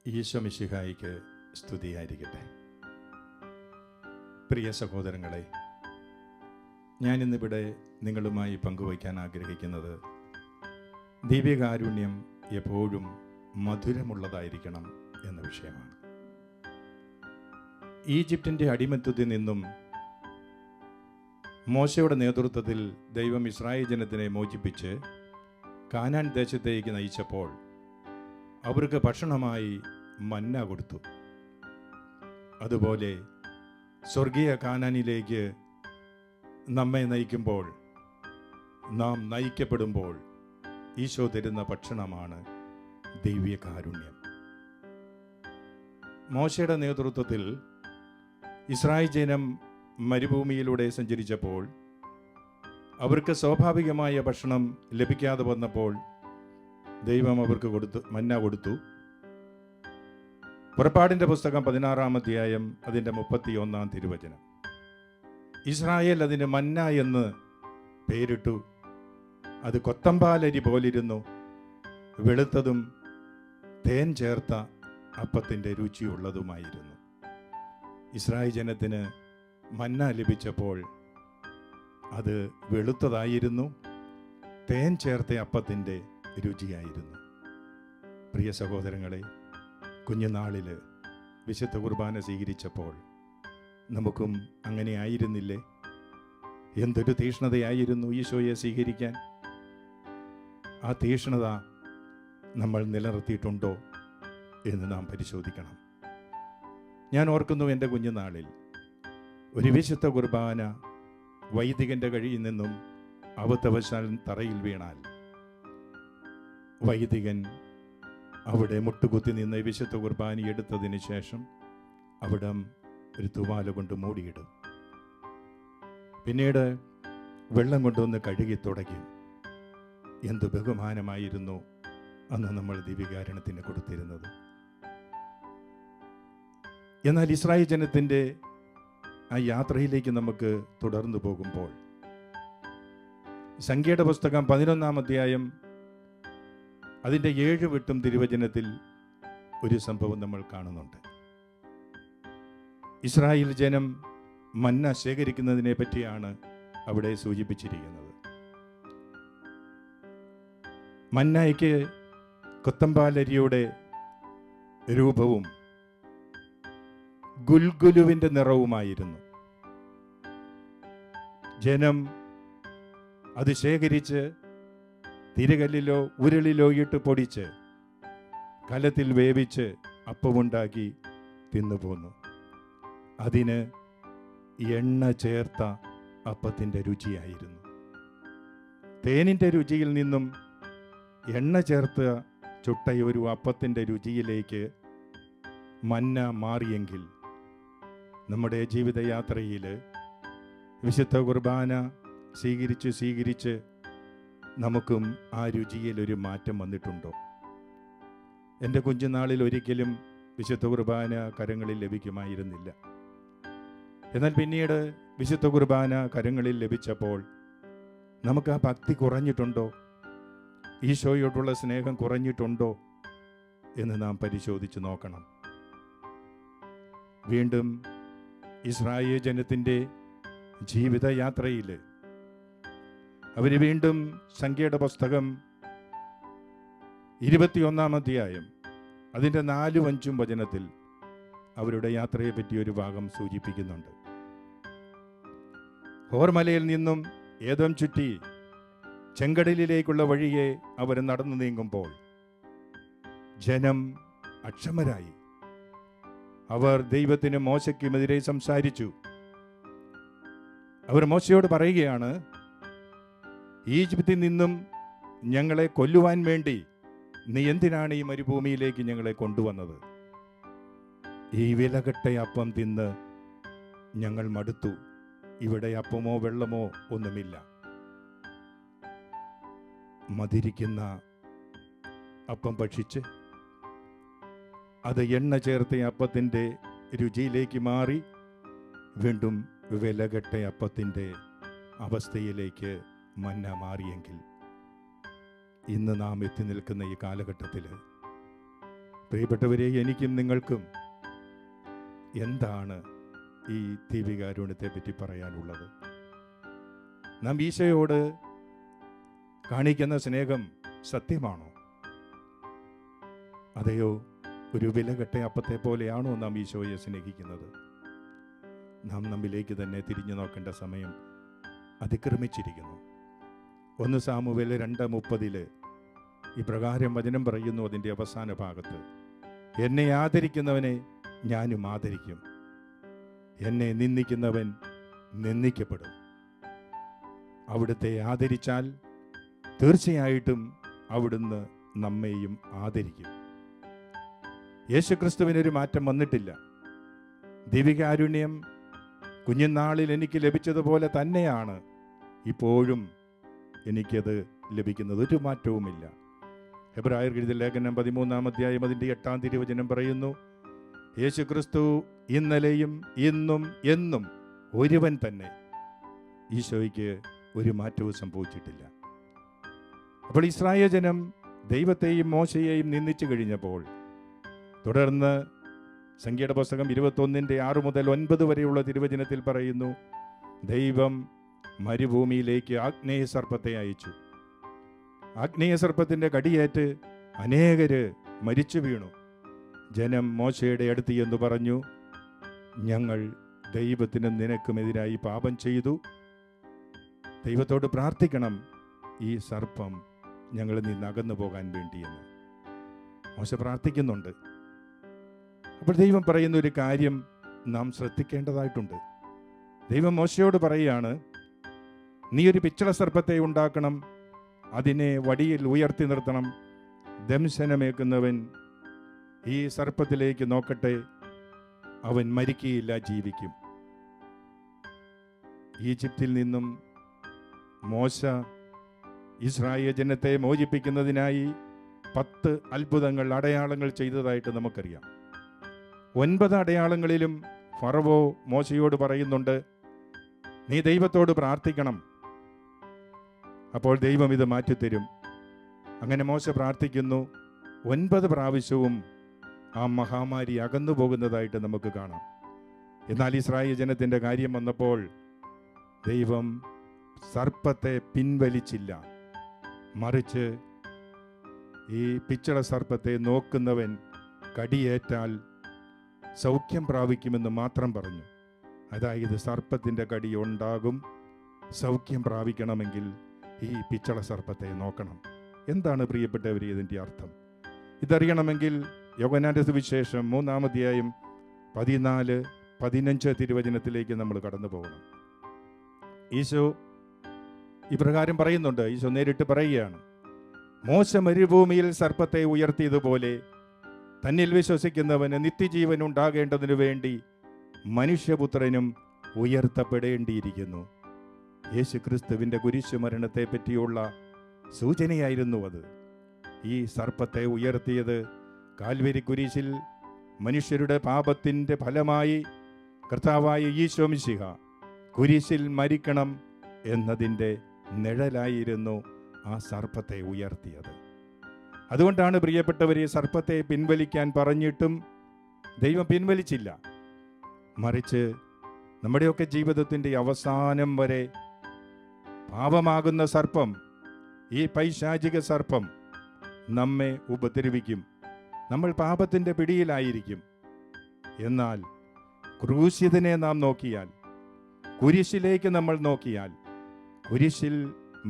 ഈശോ മിശിഹായിക്ക് സ്തുതിയായിരിക്കട്ടെ. പ്രിയ സഹോദരങ്ങളെ, ഞാനിന്നിവിടെ നിങ്ങളുമായി പങ്കുവയ്ക്കാൻ ആഗ്രഹിക്കുന്നത് ദിവ്യകാരുണ്യം എപ്പോഴും മധുരമുള്ളതായിരിക്കണം എന്ന വിഷയമാണ്. ഈജിപ്തിൻ്റെ അടിമത്തത്തിൽ നിന്നും മോശയുടെ നേതൃത്വത്തിൽ ദൈവം ഇസ്രായേൽ ജനത്തിനെ മോചിപ്പിച്ച് കാനാൻ ദേശത്തേക്ക് നയിച്ചപ്പോൾ അവർക്ക് ഭക്ഷണമായി മന്ന കൊടുത്തു. അതുപോലെ സ്വർഗീയ കാനാനിലേക്ക് നമ്മെ നയിക്കുമ്പോൾ, നാം നയിക്കപ്പെടുമ്പോൾ ഈശോ തരുന്ന ഭക്ഷണമാണ് ദിവ്യകാരുണ്യം. മോശയുടെ നേതൃത്വത്തിൽ ഇസ്രായേൽ ജനം മരുഭൂമിയിലൂടെ സഞ്ചരിച്ചപ്പോൾ അവർക്ക് സ്വാഭാവികമായ ഭക്ഷണം ലഭിക്കാതെ വന്നപ്പോൾ ദൈവം അവർക്ക് മന്ന കൊടുത്തു. പുറപ്പാടിൻ്റെ പുസ്തകം 16-ാം അധ്യായം അതിൻ്റെ 31-ാം തിരുവചനം. ഇസ്രായേൽ അതിന് മന്ന എന്ന് പേരിട്ടു. അത് കൊത്തമ്പാലരി പോലിരുന്നു, വെളുത്തതും തേൻ ചേർത്ത അപ്പത്തിൻ്റെ രുചിയുള്ളതുമായിരുന്നു. ഇസ്രായേൽ ജനത്തിന് മന്ന ലഭിച്ചപ്പോൾ അത് വെളുത്തതായിരുന്നു, തേൻ ചേർത്ത അപ്പത്തിൻ്റെ രുചിയായിരുന്നു. പ്രിയ സഹോദരങ്ങളെ, കുഞ്ഞുനാളിൽ വിശുദ്ധ കുർബാന സ്വീകരിച്ചപ്പോൾ നമുക്കും അങ്ങനെ ആയിരുന്നില്ലേ? എന്തൊരു തീഷ്ണതയായിരുന്നു ഈശോയെ സ്വീകരിക്കാൻ. ആ തീഷ്ണത നമ്മൾ നിലനിർത്തിയിട്ടുണ്ടോ എന്ന് നാം പരിശോധിക്കണം. ഞാൻ ഓർക്കുന്നു, എൻ്റെ കുഞ്ഞുനാളിൽ ഒരു വിശുദ്ധ കുർബാന വൈദികൻ്റെ കയ്യിൽ നിന്നും അബദ്ധവശാൽ തറയിൽ വീണാൽ വൈദികൻ അവിടെ മുട്ടുകുത്തി നിന്ന് വിശുദ്ധ കുർബാന എടുത്തതിന് ശേഷം അവിടം ഒരു തുവാല കൊണ്ട് മൂടിയിടും. പിന്നീട് വെള്ളം കൊണ്ടുവന്ന് കഴുകി തുടയ്ക്കും. എന്ത് ബഹുമാനമായിരുന്നു അന്ന് നമ്മൾ ദിവ്യകാരുണ്യത്തിന് കൊടുത്തിരുന്നത്. എന്നാൽ ഇസ്രായേൽ ജനത്തിൻ്റെ ആ യാത്രയിലേക്ക് നമുക്ക് തുടർന്നു പോകുമ്പോൾ സംഖ്യയുടെ പുസ്തകം 11-ാം അധ്യായം അതിൻ്റെ 7-8 തിരുവചനത്തിൽ ഒരു സംഭവം നമ്മൾ കാണുന്നുണ്ട്. ഇസ്രായേൽ ജനം മന്ന ശേഖരിക്കുന്നതിനെ പറ്റിയാണ് അവിടെ സൂചിപ്പിച്ചിരിക്കുന്നത്. മന്നയ്ക്ക് കൊത്തമ്പാലരിയുടെ രൂപവും ഗുൽഗുലുവിൻ്റെ നിറവുമായിരുന്നു. ജനം അത് ശേഖരിച്ച് തിരകല്ലിലോ ഉരുളിലോ ഇട്ട് പൊടിച്ച് കലത്തിൽ വേവിച്ച് അപ്പമുണ്ടാക്കി തിന്നുപോന്നു. അതിന് എണ്ണ ചേർത്ത അപ്പത്തിൻ്റെ രുചിയായിരുന്നു. തേനിൻ്റെ രുചിയിൽ നിന്നും എണ്ണ ചേർത്ത് ചുട്ട ഒരു അപ്പത്തിൻ്റെ രുചിയിലേക്ക് മന്ന മാറിയെങ്കിൽ നമ്മുടെ ജീവിതയാത്രയിൽ വിശുദ്ധ കുർബാന സ്വീകരിച്ച് നമുക്കും ആ രുചിയിൽ ഒരു മാറ്റം വന്നിട്ടുണ്ടോ? എൻ്റെ കുഞ്ഞുനാളിൽ ഒരിക്കലും വിശുദ്ധ കുർബാന കരങ്ങളിൽ ലഭിക്കുമായിരുന്നില്ല. എന്നാൽ പിന്നീട് വിശുദ്ധ കുർബാന കരങ്ങളിൽ ലഭിച്ചപ്പോൾ നമുക്ക് ആ ഭക്തി കുറഞ്ഞിട്ടുണ്ടോ? ഈശോയോടുള്ള സ്നേഹം കുറഞ്ഞിട്ടുണ്ടോ എന്ന് നാം പരിശോധിച്ച് നോക്കണം. വീണ്ടും ഇസ്രായേൽ ജനത്തിൻ്റെ ജീവിതയാത്രയിൽ അവർ വീണ്ടും സംഖ്യയുടെ പുസ്തകം 21-ാം അധ്യായം അതിൻ്റെ 4-5 വചനത്തിൽ അവരുടെ യാത്രയെ പറ്റി ഒരു ഭാഗം സൂചിപ്പിക്കുന്നുണ്ട്. ഹോർമലയിൽ നിന്നും ഏദോം ചുറ്റി ചെങ്കടലിലേക്കുള്ള വഴിയെ അവർ നടന്നു നീങ്ങുമ്പോൾ ജനം അക്ഷമരായി. അവർ ദൈവത്തിന് മോശയ്ക്കുമെതിരെ സംസാരിച്ചു. അവർ മോശയോട് പറയുകയാണ്, ഈജിപ്തിൽ നിന്നും ഞങ്ങളെ കൊല്ലുവാൻ വേണ്ടി നീ എന്തിനാണ് ഈ മരുഭൂമിയിലേക്ക് ഞങ്ങളെ കൊണ്ടുവന്നത്? ഈ വിലകെട്ട അപ്പം തിന്ന് ഞങ്ങൾ മടുത്തു. ഇവിടെ അപ്പമോ വെള്ളമോ ഒന്നുമില്ല. മധുരിക്കുന്ന അപ്പം ഭക്ഷിച്ച് അത് എണ്ണ ചേർത്ത അപ്പത്തിൻ്റെ രുചിയിലേക്ക് മാറി വീണ്ടും വിലകെട്ട അപ്പത്തിൻ്റെ അവസ്ഥയിലേക്ക് മന്ന മാറിയെങ്കിൽ ഇന്ന് നാം എത്തി നിൽക്കുന്ന ഈ കാലഘട്ടത്തിൽ പ്രിയപ്പെട്ടവരെ, എനിക്കും നിങ്ങൾക്കും എന്താണ് ഈ ദൈവികാരുണ്യത്തെ പറ്റി പറയാനുള്ളത്? നാം ഈശോയോട് കാണിക്കുന്ന സ്നേഹം സത്യമാണോ? അതെയോ ഒരു വിലകെട്ട അപ്പത്തെ പോലെയാണോ നാം ഈശോയെ സ്നേഹിക്കുന്നത്? നാം നമ്മിലേക്ക് തന്നെ തിരിഞ്ഞു നോക്കേണ്ട സമയം അതിക്രമിച്ചിരിക്കുന്നു. 1 സാമുവേൽ 2:30 ഇപ്രകാരം വചനം പറയുന്നു. അതിൻ്റെ അവസാന ഭാഗത്ത്, എന്നെ ആദരിക്കുന്നവനെ ഞാനും ആദരിക്കും, എന്നെ നിന്ദിക്കുന്നവൻ നിന്ദിക്കപ്പെടും. അവിടുത്തെ ആദരിച്ചാൽ തീർച്ചയായിട്ടും അവിടുന്ന് നമ്മെയും ആദരിക്കും. യേശുക്രിസ്തുവിനൊരു മാറ്റം വന്നിട്ടില്ല. ദൈവികാരുണ്യം കുഞ്ഞുനാളിൽ എനിക്ക് ലഭിച്ചതുപോലെ തന്നെയാണ് ഇപ്പോഴും എനിക്കത് ലഭിക്കുന്നത്. ഒരു മാറ്റവുമില്ല. എബ്രായർക്ക് എഴുതിയ ലേഖനം 13-ാം അധ്യായം അതിൻ്റെ 8-ാം തിരുവചനം പറയുന്നു, യേശുക്രിസ്തു ഇന്നലെയും ഇന്നും എന്നും ഒരുവൻ തന്നെ. ഈശോയ്ക്ക് ഒരു മാറ്റവും സംഭവിച്ചിട്ടില്ല. അപ്പോൾ ഇസ്രായേൽ ജനം ദൈവത്തെയും മോശയെയും നിന്ദിച്ചു കഴിഞ്ഞപ്പോൾ തുടർന്ന് സംഖ്യയുടെ പുസ്തകം 21-6 മുതൽ 9 വരെയുള്ള തിരുവചനത്തിൽ പറയുന്നു, ദൈവം മരുഭൂമിയിലേക്ക് ആഗ്നേയ സർപ്പത്തെ അയച്ചു. ആഗ്നേയ സർപ്പത്തിൻ്റെ കടിയേറ്റ് അനേകര് മരിച്ചു വീണു. ജനം മോശയുടെ അടുത്ത് എന്ന് പറഞ്ഞു, ഞങ്ങൾ ദൈവത്തിനും നിനക്കുമെതിരായി പാപം ചെയ്തു. ദൈവത്തോട് പ്രാർത്ഥിക്കണം, ഈ സർപ്പം ഞങ്ങളിൽ നിന്ന് അകന്നു പോകാൻ വേണ്ടിയെന്ന്. മോശ പ്രാർത്ഥിക്കുന്നുണ്ട്. അപ്പോൾ ദൈവം പറയുന്ന ഒരു കാര്യം നാം ശ്രദ്ധിക്കേണ്ടതായിട്ടുണ്ട്. ദൈവം മോശയോട് പറയുകയാണ്, നീ ഒരു പിച്ചള സർപ്പത്തെ ഉണ്ടാക്കണം, അതിനെ വടിയിൽ ഉയർത്തി നിർത്തണം. ദംശനമേക്കുന്നവൻ ഈ സർപ്പത്തിലേക്ക് നോക്കട്ടെ, അവൻ മരിക്കുകയില്ല, ജീവിക്കും. ഈജിപ്തിൽ നിന്നും മോശ ഇസ്രായേൽ ജനത്തെ മോചിപ്പിക്കുന്നതിനായി 10 അത്ഭുതങ്ങൾ, അടയാളങ്ങൾ ചെയ്തതായിട്ട് നമുക്കറിയാം. 9 അടയാളങ്ങളിലും ഫറവോ മോശയോട് പറയുന്നുണ്ട്, നീ ദൈവത്തോട് പ്രാർത്ഥിക്കണം, അപ്പോൾ ദൈവം ഇത് മാറ്റിത്തരും. അങ്ങനെ മോശ പ്രാർത്ഥിക്കുന്നു. 9 പ്രാവശ്യവും ആ മഹാമാരി അകന്നു പോകുന്നതായിട്ട് നമുക്ക് കാണാം. എന്നാൽ ഇസ്രായേൽ ജനത്തിൻ്റെ കാര്യം വന്നപ്പോൾ ദൈവം സർപ്പത്തെ പിൻവലിച്ചില്ല. മറിച്ച് ഈ പിച്ചള സർപ്പത്തെ നോക്കുന്നവൻ കടിയേറ്റാൽ സൗഖ്യം പ്രാപിക്കുമെന്ന് മാത്രം പറഞ്ഞു. അതായത് സർപ്പത്തിൻ്റെ കടി ഉണ്ടാകും, സൗഖ്യം പ്രാപിക്കണമെങ്കിൽ ഈ പിച്ചള സർപ്പത്തെ നോക്കണം. എന്താണ് പ്രിയപ്പെട്ടവരെ ഇതിൻ്റെ അർത്ഥം? ഇതറിയണമെങ്കിൽ യോഹന്നാന്റെ സുവിശേഷം 3-ാം അധ്യായം 14-15 തിരുവചനത്തിലേക്ക് നമ്മൾ കടന്നു പോകണം. ഈശോ ഇപ്രകാരം പറയുന്നുണ്ട്. ഈശോ നേരിട്ട് പറയുകയാണ്, മോശ മരുഭൂമിയിൽ സർപ്പത്തെ ഉയർത്തിയതുപോലെ തന്നിൽ വിശ്വസിക്കുന്നവന് നിത്യജീവൻ ഉണ്ടാകേണ്ടതിനു വേണ്ടി മനുഷ്യപുത്രനും ഉയർത്തപ്പെടേണ്ടിയിരിക്കുന്നു. യേശു ക്രിസ്തുവിൻ്റെ കുരിശുമരണത്തെ പറ്റിയുള്ള സൂചനയായിരുന്നു അത്. ഈ സർപ്പത്തെ ഉയർത്തിയത് കാൽവരി കുരിശിൽ മനുഷ്യരുടെ പാപത്തിൻ്റെ ഫലമായി കർത്താവായ ഈശോ മിശിഹ കുരിശിൽ മരിക്കണം എന്നതിൻ്റെ നിഴലായിരുന്നു ആ സർപ്പത്തെ ഉയർത്തിയത്. അതുകൊണ്ടാണ് പ്രിയപ്പെട്ടവരെ, സർപ്പത്തെ പിൻവലിക്കാൻ പറഞ്ഞിട്ടും ദൈവം പിൻവലിച്ചില്ല. മറിച്ച് നമ്മുടെയൊക്കെ ജീവിതത്തിൻ്റെ അവസാനം വരെ പാപമാകുന്ന സർപ്പം, ഈ പൈശാചിക സർപ്പം നമ്മെ ഉപദ്രവിക്കും. നമ്മൾ പാപത്തിൻ്റെ പിടിയിലായിരിക്കും. എന്നാൽ ക്രൂശിതനെ നാം നോക്കിയാൽ, കുരിശിലേക്ക് നമ്മൾ നോക്കിയാൽ, കുരിശിൽ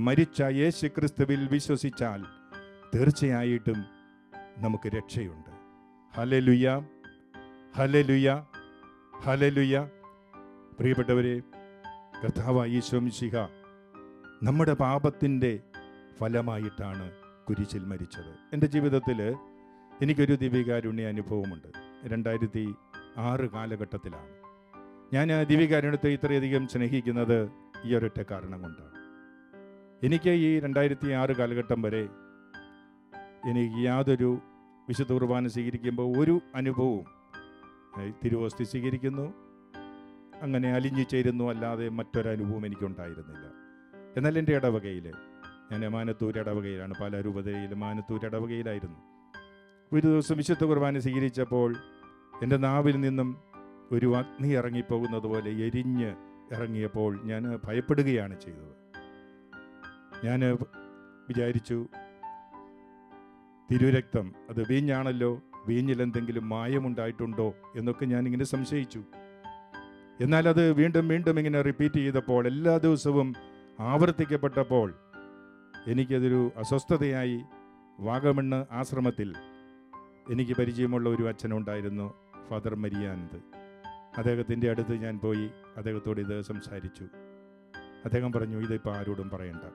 മരിച്ച യേശു ക്രിസ്തുവിൽ വിശ്വസിച്ചാൽ തീർച്ചയായിട്ടും നമുക്ക് രക്ഷയുണ്ട്. Hallelujah, hallelujah, hallelujah. പ്രിയപ്പെട്ടവരെ, കർത്താവായ യേശു മിശിഹ നമ്മുടെ പാപത്തിൻ്റെ ഫലമായിട്ടാണ് കുരിശിൽ മരിച്ചത്. എൻ്റെ ജീവിതത്തിൽ എനിക്കൊരു ദിവ്യകാരുണ്യ അനുഭവമുണ്ട്. 2006 കാലഘട്ടത്തിലാണ് ഞാൻ ദിവ്യകാരുണ്യത്തെ ഇത്രയധികം സ്നേഹിക്കുന്നത്. ഈ ഒരൊറ്റ കാരണം കൊണ്ടാണ്. എനിക്ക് ഈ 2006 കാലഘട്ടം വരെ എനിക്ക് യാതൊരു വിശുദ്ധ കുർബാന സ്വീകരിക്കുമ്പോൾ ഒരു അനുഭവവും, തിരുവോസ്തി സ്വീകരിക്കുന്നു, അങ്ങനെ അലിഞ്ഞു ചേരുന്നു, അല്ലാതെ മറ്റൊരനുഭവം എനിക്കുണ്ടായിരുന്നില്ല. എന്നാൽ എൻ്റെ ഇടവകയിൽ, ഞാൻ മാനത്തൂർ ഇടവകയിലാണ്, പാലാ രൂപതയിൽ മാനത്തൂർ ഇടവകയിലായിരുന്നു. ഒരു ദിവസം വിശുദ്ധ കുർബാന സ്വീകരിച്ചപ്പോൾ എൻ്റെ നാവിൽ നിന്നും ഒരു അഗ്നി ഇറങ്ങിപ്പോകുന്നത് പോലെ എരിഞ്ഞ് ഇറങ്ങിയപ്പോൾ ഞാൻ ഭയപ്പെടുകയാണ് ചെയ്തത്. ഞാൻ വിചാരിച്ചു, തിരുരക്തം അത് വീഞ്ഞാണല്ലോ, വീഞ്ഞിൽ എന്തെങ്കിലും മായമുണ്ടായിട്ടുണ്ടോ എന്നൊക്കെ ഞാനിങ്ങനെ സംശയിച്ചു. എന്നാൽ അത് വീണ്ടും വീണ്ടും ഇങ്ങനെ റിപ്പീറ്റ് ചെയ്തപ്പോൾ, എല്ലാ ദിവസവും ആവർത്തിക്കപ്പെട്ടപ്പോൾ എനിക്കതൊരു അസ്വസ്ഥതയായി. വാഗമണ്ണ് ആശ്രമത്തിൽ എനിക്ക് പരിചയമുള്ള ഒരു അച്ഛനുണ്ടായിരുന്നു, ഫാദർ മരിയാനന്ദ്. അദ്ദേഹത്തിൻ്റെ അടുത്ത് ഞാൻ പോയി അദ്ദേഹത്തോട് ഇത് സംസാരിച്ചു. അദ്ദേഹം പറഞ്ഞു, ഇതിപ്പോൾ ആരോടും പറയണ്ട.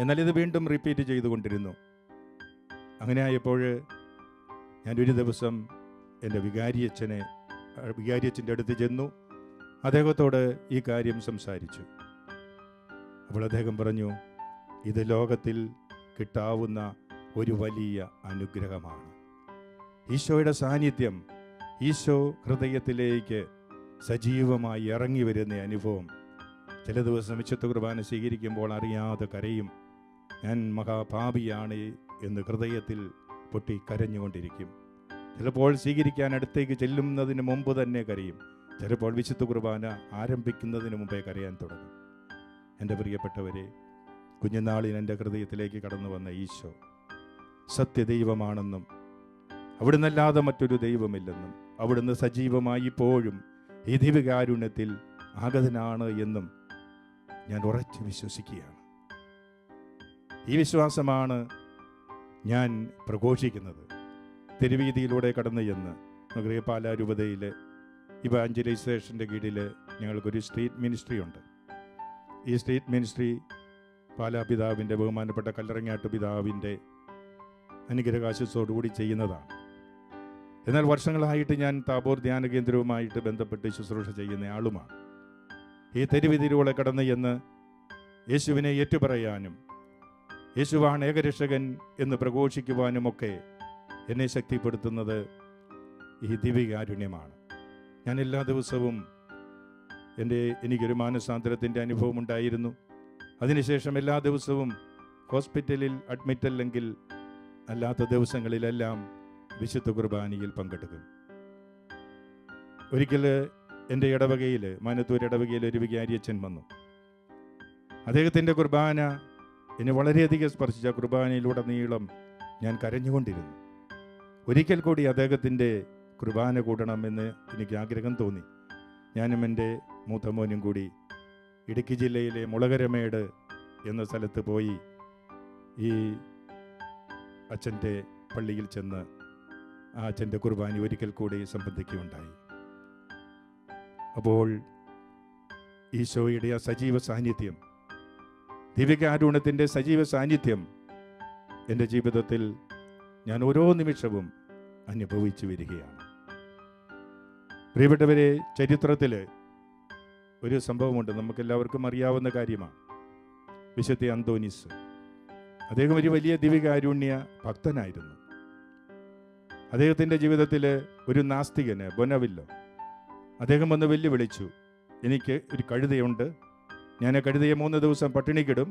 എന്നാൽ ഇത് വീണ്ടും റിപ്പീറ്റ് ചെയ്തുകൊണ്ടിരുന്നു. അങ്ങനെ ആയപ്പോൾ ഞാനൊരു ദിവസം എൻ്റെ വികാരിയച്ഛൻ്റെ അടുത്ത് ചെന്നു. അദ്ദേഹത്തോട് ഈ കാര്യം സംസാരിച്ചു. അപ്പോൾ അദ്ദേഹം പറഞ്ഞു, ഇത് ലോകത്തിൽ കിട്ടാവുന്ന ഒരു വലിയ അനുഗ്രഹമാണ്. ഈശോയുടെ സാന്നിധ്യം, ഈശോ ഹൃദയത്തിലേക്ക് സജീവമായി ഇറങ്ങി വരുന്ന അനുഭവം. ചില ദിവസം വിശുദ്ധ കുർബാന സ്വീകരിക്കുമ്പോൾ അറിയാതെ കരയും. ഞാൻ മഹാപാപിയാണ് എന്ന് ഹൃദയത്തിൽ പൊട്ടി കരഞ്ഞുകൊണ്ടിരിക്കും. ചിലപ്പോൾ സ്വീകരിക്കാൻ അടുത്തേക്ക് ചെല്ലുന്നതിന് മുമ്പ് തന്നെ കരയും. ചിലപ്പോൾ വിശുദ്ധ കുർബാന ആരംഭിക്കുന്നതിന് മുമ്പേ കരയാൻ തുടങ്ങും. എൻ്റെ പ്രിയപ്പെട്ടവരെ, കുഞ്ഞുനാളിൽ എൻ്റെ ഹൃദയത്തിലേക്ക് കടന്നു വന്ന ഈശോ സത്യദൈവമാണെന്നും അവിടുന്നല്ലാതെ മറ്റൊരു ദൈവമില്ലെന്നും അവിടുന്ന് സജീവമായി ഇപ്പോഴും ഈ ദിവ്യകാരുണ്യത്തിൽ ആഗതനാണ് എന്നും ഞാൻ ഉറച്ചു വിശ്വസിക്കുകയാണ്. ഈ വിശ്വാസമാണ് ഞാൻ പ്രഘോഷിക്കുന്നത്. തെരുവീതിയിലൂടെ കടന്നു ചെന്ന് നമുക്കറിയാം, പാലാ രൂപതയിൽ ഇവാഞ്ചലൈസേഷൻ്റെ കീഴിൽ ഞങ്ങൾക്കൊരു സ്ട്രീറ്റ് മിനിസ്ട്രി ഉണ്ട്. ഈ സ്ട്രീറ്റ് മിനിസ്ട്രി പാലാ പിതാവിൻ്റെ, ബഹുമാനപ്പെട്ട കല്ലറങ്ങാട്ട് പിതാവിൻ്റെ അനുഗ്രഹാശിസോടുകൂടി ചെയ്യുന്നതാണ്. എന്നാൽ വർഷങ്ങളായിട്ട് ഞാൻ താബോർ ധ്യാന കേന്ദ്രവുമായിട്ട് ബന്ധപ്പെട്ട് ശുശ്രൂഷ ചെയ്യുന്ന ആളുമാണ്. ഈ തെരുവിതിലൂടെ കടന്ന് ചെന്ന് യേശുവിനെ ഏറ്റുപറയാനും യേശുവാണ് ഏകരക്ഷകൻ എന്ന് പ്രഘോഷിക്കുവാനുമൊക്കെ എന്നെ ശക്തിപ്പെടുത്തുന്നത് ഈ ദിവ്യകാരുണ്യമാണ്. ഞാൻ എല്ലാ ദിവസവും എനിക്കൊരു മാനസാന്തരത്തിൻ്റെ അനുഭവം ഉണ്ടായിരുന്നു. അതിനുശേഷം എല്ലാ ദിവസവും ഹോസ്പിറ്റലിൽ അഡ്മിറ്റല്ലെങ്കിൽ അല്ലാത്ത ദിവസങ്ങളിലെല്ലാം വിശുദ്ധ കുർബാനയിൽ പങ്കെടുക്കും. ഒരിക്കൽ എൻ്റെ ഇടവകയിൽ, മാനത്തൂർ ഇടവകയിൽ ഒരു വികാരിയച്ഛൻ വന്നു. അദ്ദേഹത്തിൻ്റെ കുർബാന എന്നെ വളരെയധികം സ്പർശിച്ച. കുർബാനയിലുടനീളം ഞാൻ കരഞ്ഞുകൊണ്ടിരുന്നു. ഒരിക്കൽ കൂടി അദ്ദേഹത്തിൻ്റെ കുർബാന കൂടണമെന്ന് എനിക്ക് ആഗ്രഹം തോന്നി. ഞാനും എൻ്റെ മൂത്ത മോനും കൂടി ഇടുക്കി ജില്ലയിലെ മുളകരമേട് എന്ന സ്ഥലത്ത് പോയി ഈ അച്ഛൻ്റെ പള്ളിയിൽ ചെന്ന് ആ അച്ഛൻ്റെ കുർബാന ഒരിക്കൽ കൂടി സംബന്ധിക്കുകയുണ്ടായി. അപ്പോൾ ഈശോയുടെ ആ സജീവ സാന്നിധ്യം, ദിവ്യകാരുണ്യത്തിൻ്റെ സജീവ സാന്നിധ്യം എൻ്റെ ജീവിതത്തിൽ ഞാൻ ഓരോ നിമിഷവും അനുഭവിച്ചു വരികയാണ്. പ്രിയപ്പെട്ടവരെ, ചരിത്രത്തിൽ ഒരു സംഭവമുണ്ട്, നമുക്കെല്ലാവർക്കും അറിയാവുന്ന കാര്യമാണ്. വിശുദ്ധ അന്തോനീസ്, അദ്ദേഹം ഒരു വലിയ ദിവ്യകാരുണ്യ ഭക്തനായിരുന്നു. അദ്ദേഹത്തിൻ്റെ ജീവിതത്തിൽ ഒരു നാസ്തികന്, ബൊനവില്ലോ, അദ്ദേഹം വന്ന് വെല്ലുവിളിച്ചു, എനിക്ക് ഒരു കഴുതയുണ്ട്, ഞാൻ ആ കഴുതയെ 3 ദിവസം പട്ടിണിക്കിടും,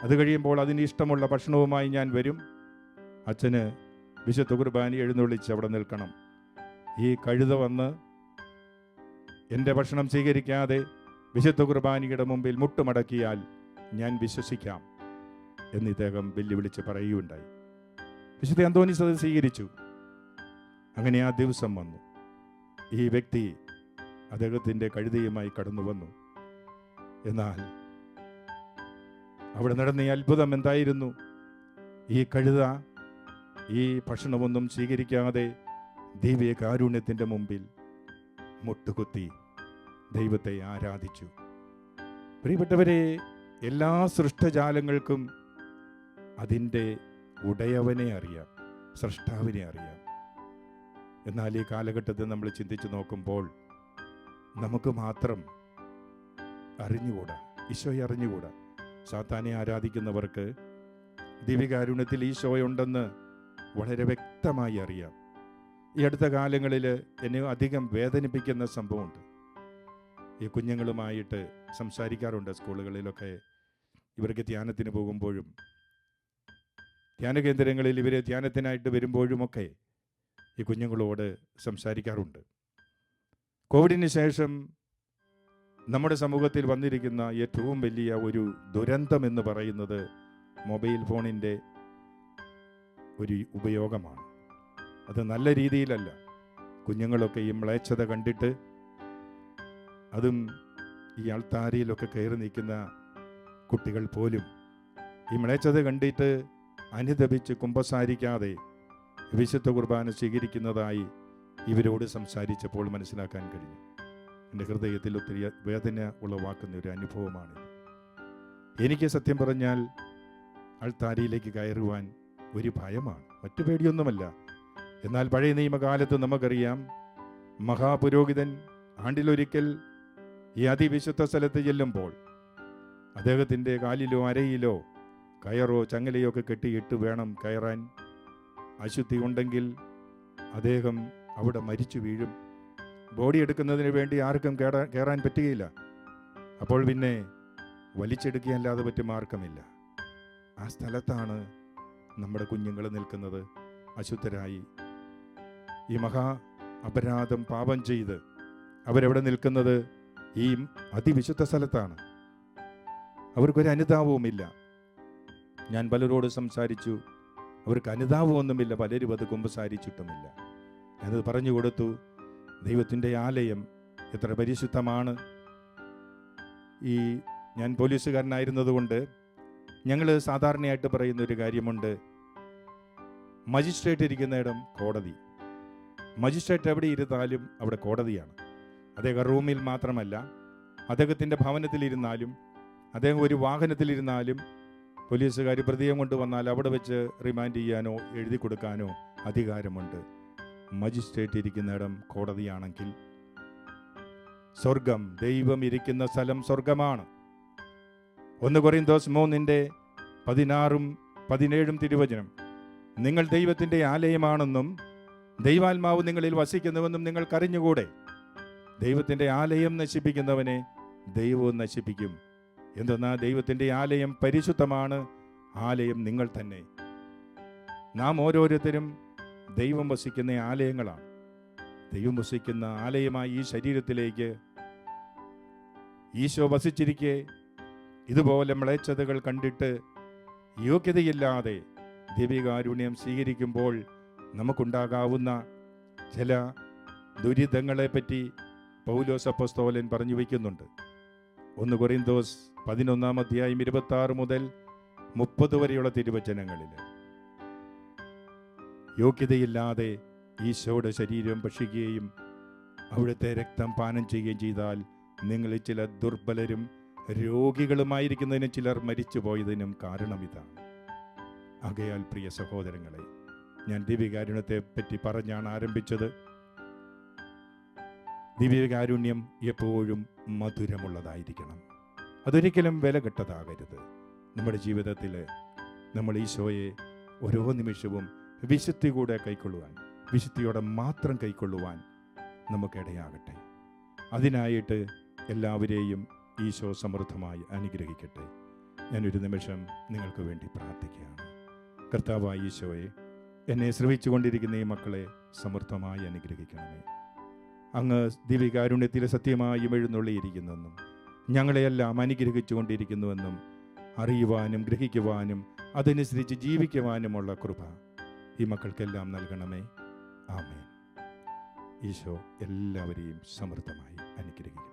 അത് കഴിയുമ്പോൾ അതിന് ഇഷ്ടമുള്ള ഭക്ഷണവുമായി ഞാൻ വരും, അച്ഛന് വിശുദ്ധ കുർബാന എഴുന്നള്ളിച്ച് അവിടെ നിൽക്കണം. ഈ കഴുത വന്ന് എൻ്റെ ഭക്ഷണം സ്വീകരിക്കാതെ വിശുദ്ധ കുർബാനയുടെ മുമ്പിൽ മുട്ടുമടക്കിയാൽ ഞാൻ വിശ്വസിക്കാം എന്ന് ഇദ്ദേഹം വെല്ലുവിളിച്ച് പറയുകയുണ്ടായി. വിശുദ്ധ അന്തോനീസ് അത് സ്വീകരിച്ചു. അങ്ങനെ ആ ദിവസം വന്നു. ഈ വ്യക്തി അദ്ദേഹത്തിൻ്റെ കഴുതയുമായി കടന്നു വന്നു. എന്നാൽ അവിടെ നടന്ന ഈ അത്ഭുതം എന്തായിരുന്നു? ഈ കഴുത ഈ ഭക്ഷണമൊന്നും സ്വീകരിക്കാതെ ദിവ്യകാരുണ്യത്തിൻ്റെ മുമ്പിൽ മുട്ടുകുത്തി ദൈവത്തെ ആരാധിച്ചു. പ്രിയപ്പെട്ടവരെ, എല്ലാ സൃഷ്ടജാലങ്ങൾക്കും അതിൻ്റെ ഉടയവനെ അറിയാം, സൃഷ്ടാവിനെ അറിയാം. എന്നാൽ ഈ കാലഘട്ടത്തിൽ നമ്മൾ ചിന്തിച്ചു നോക്കുമ്പോൾ നമുക്ക് മാത്രം അറിഞ്ഞുകൂടാ, ഈശോയെ അറിഞ്ഞുകൂടാ. സാത്താനെ ആരാധിക്കുന്നവർക്ക് ദിവ്യകാരുണ്യത്തിൽ ഈശോയുണ്ടെന്ന് വളരെ വ്യക്തമായി അറിയാം. ഈ അടുത്ത കാലങ്ങളിൽ എന്നെ അധികം വേദനിപ്പിക്കുന്ന സംഭവമുണ്ട്. ഈ കുഞ്ഞുങ്ങളുമായിട്ട് സംസാരിക്കാറുണ്ട് സ്കൂളുകളിലൊക്കെ. ഇവർക്ക് ധ്യാനത്തിന് പോകുമ്പോഴും ധ്യാന കേന്ദ്രങ്ങളിൽ ഇവർ ധ്യാനത്തിനായിട്ട് വരുമ്പോഴുമൊക്കെ ഈ കുഞ്ഞുങ്ങളോട് സംസാരിക്കാറുണ്ട്. കോവിഡിന് ശേഷം നമ്മുടെ സമൂഹത്തിൽ വന്നിരിക്കുന്ന ഏറ്റവും വലിയ ഒരു ദുരന്തം എന്ന് പറയുന്നത് മൊബൈൽ ഫോണിൻ്റെ ഒരു ഉപയോഗമാണ്. അത് നല്ല രീതിയിലല്ല. കുഞ്ഞുങ്ങളൊക്കെ ഈ മ്ലേച്ഛത കണ്ടിട്ട്, അതും ഈ ആൾത്താരയിലൊക്കെ കയറി നിൽക്കുന്ന കുട്ടികൾ പോലും ഈ മ്ലേച്ഛത കണ്ടിട്ട് അനുദപിച്ച് കുമ്പസാരിക്കാതെ വിശുദ്ധ കുർബാന സ്വീകരിക്കുന്നതായി ഇവരോട് സംസാരിച്ചപ്പോൾ മനസ്സിലാക്കാൻ കഴിഞ്ഞു. എൻ്റെ ഹൃദയത്തിൽ ഒത്തിരി വേദന ഉളവാക്കുന്ന ഒരു അനുഭവമാണിത്. എനിക്ക് സത്യം പറഞ്ഞാൽ ആൾത്താരയിലേക്ക് കയറുവാൻ ഒരു ഭയമാണ്, മറ്റു പേടിയൊന്നുമല്ല. എന്നാൽ പഴയ നിയമകാലത്ത് നമുക്കറിയാം, മഹാപുരോഹിതൻ ആണ്ടിലൊരിക്കൽ ഈ അതിവിശുദ്ധ സ്ഥലത്ത് ചെല്ലുമ്പോൾ അദ്ദേഹത്തിൻ്റെ കാലിലോ അരയിലോ കയറോ ചങ്ങലയോ ഒക്കെ കെട്ടിയിട്ട് വേണം കയറാൻ. അശുദ്ധി ഉണ്ടെങ്കിൽ അദ്ദേഹം അവിടെ മരിച്ചു വീഴും. ബോഡി എടുക്കുന്നതിന് വേണ്ടി ആർക്കും കയറാൻ പറ്റുകയില്ല. അപ്പോൾ പിന്നെ വലിച്ചെടുക്കുകയല്ലാതെ പറ്റും മാർഗമില്ല. ആ സ്ഥലത്താണ് നമ്മുടെ കുഞ്ഞുങ്ങൾ നിൽക്കുന്നത്, അശുദ്ധരായി. ഈ മഹാ അപരാധം പാപം ചെയ്ത് അവരെവിടെ നിൽക്കുന്നത്? ഈ അതിവിശുദ്ധ സ്ഥലത്താണ്. അവർക്കൊരു അനുതാപവുമില്ല. ഞാൻ പലരോട് സംസാരിച്ചു, അവർക്ക് അനുതാപമൊന്നുമില്ല. പലരും അത് കുമ്പസാരിച്ചിട്ടുമില്ല. ഞാനത് പറഞ്ഞു കൊടുത്തു. ദൈവത്തിൻ്റെ ആലയം എത്ര പരിശുദ്ധമാണ്. ഞാൻ പോലീസുകാരനായിരുന്നതുകൊണ്ട് ഞങ്ങൾ സാധാരണയായിട്ട് പറയുന്ന ഒരു കാര്യമുണ്ട്, മജിസ്ട്രേറ്റ് ഇരിക്കുന്നിടം കോടതി. മജിസ്ട്രേറ്റ് എവിടെ ഇരുന്നാലും അവിടെ കോടതിയാണ്. അദ്ദേഹം റൂമിൽ മാത്രമല്ല, അദ്ദേഹത്തിൻ്റെ ഭവനത്തിലിരുന്നാലും, അദ്ദേഹം ഒരു വാഹനത്തിലിരുന്നാലും പോലീസുകാർ പ്രതിയെ കൊണ്ടുവന്നാൽ അവിടെ വെച്ച് റിമാൻഡ് ചെയ്യാനോ എഴുതി കൊടുക്കാനോ അധികാരമുണ്ട്. മജിസ്ട്രേറ്റ് ഇരിക്കുന്നിടം കോടതിയാണെങ്കിൽ സ്വർഗം, ദൈവം ഇരിക്കുന്ന സ്ഥലം സ്വർഗമാണ്. 1 കൊരിന്തോസ് 3:16-17 തിരുവചനം, നിങ്ങൾ ദൈവത്തിൻ്റെ ആലയമാണെന്നും ദൈവാത്മാവ് നിങ്ങളിൽ വസിക്കുന്നുവെന്നും നിങ്ങൾക്കറിഞ്ഞുകൂടെ? ദൈവത്തിൻ്റെ ആലയം നശിപ്പിക്കുന്നവനെ ദൈവവും നശിപ്പിക്കും. എന്തെന്നാൽ ദൈവത്തിൻ്റെ ആലയം പരിശുദ്ധമാണ്. ആലയം നിങ്ങൾ തന്നെ. നാം ഓരോരുത്തരും ദൈവം വസിക്കുന്ന ആലയങ്ങളാണ്. ദൈവം വസിക്കുന്ന ആലയമായി ഈ ശരീരത്തിലേക്ക് ഈശോ വസിച്ചിരിക്കെ ഇതുപോലെ മ്ലേച്ഛതകൾ കണ്ടിട്ട് യോഗ്യതയില്ലാതെ ദിവ്യകാരുണ്യം സ്വീകരിക്കുമ്പോൾ നമുക്കുണ്ടാകാവുന്ന ചില ദുരിതങ്ങളെപ്പറ്റി പൗലോസ് അപ്പോസ്തലൻ പറഞ്ഞു വയ്ക്കുന്നുണ്ട്. 1 കൊരിന്തോസ് 11:26-30 വരെയുള്ള തിരുവചനങ്ങളിൽ, യോഗ്യതയില്ലാതെ ഈശോയുടെ ശരീരം ഭക്ഷിക്കുകയും അവിടുത്തെ രക്തം പാനം ചെയ്യുകയും ചെയ്താൽ നിങ്ങളിൽ ചില ദുർബലരും രോഗികളുമായിരിക്കുന്നതിനും ചിലർ മരിച്ചു പോയതിനും കാരണം ഇതാണ്. ആകയാൽ പ്രിയ സഹോദരങ്ങളെ, ഞാൻ ദിവ്യകാരുണ്യത്തെ പറ്റി പറഞ്ഞാണ് ആരംഭിച്ചത്. ദിവ്യകാരുണ്യം എപ്പോഴും മധുരമുള്ളതായിരിക്കണം. അതൊരിക്കലും വിലകെട്ടതാകരുത്. നമ്മുടെ ജീവിതത്തിൽ നമ്മൾ ഈശോയെ ഓരോ നിമിഷവും വിശുദ്ധി കൂടെ കൈക്കൊള്ളുവാൻ, വിശുദ്ധിയോടെ മാത്രം കൈക്കൊള്ളുവാൻ നമുക്കിടയാകട്ടെ. അതിനായിട്ട് എല്ലാവരെയും ഈശോ സമൃദ്ധമായി അനുഗ്രഹിക്കട്ടെ. ഞാനൊരു നിമിഷം നിങ്ങൾക്ക് വേണ്ടി പ്രാർത്ഥിക്കുകയാണ്. കർത്താവായ ഈശോയെ, എന്നെ ശ്രവിച്ചുകൊണ്ടിരിക്കുന്ന ഈ മക്കളെ സമൃദ്ധമായി അനുഗ്രഹിക്കണമേ. അങ്ങ് ദിവ്യകാരുണ്യത്തിൽ സത്യമായും എഴുന്നള്ളിയിരിക്കുന്നെന്നും ഞങ്ങളെയെല്ലാം അനുഗ്രഹിച്ചുകൊണ്ടിരിക്കുന്നുവെന്നും അറിയുവാനും ഗ്രഹിക്കുവാനും അതനുസരിച്ച് ജീവിക്കുവാനുമുള്ള കൃപ ഈ മക്കൾക്കെല്ലാം നൽകണമേ. ആമേൻ. ഈശോ എല്ലാവരെയും സമൃദ്ധമായി അനുഗ്രഹിക്കും.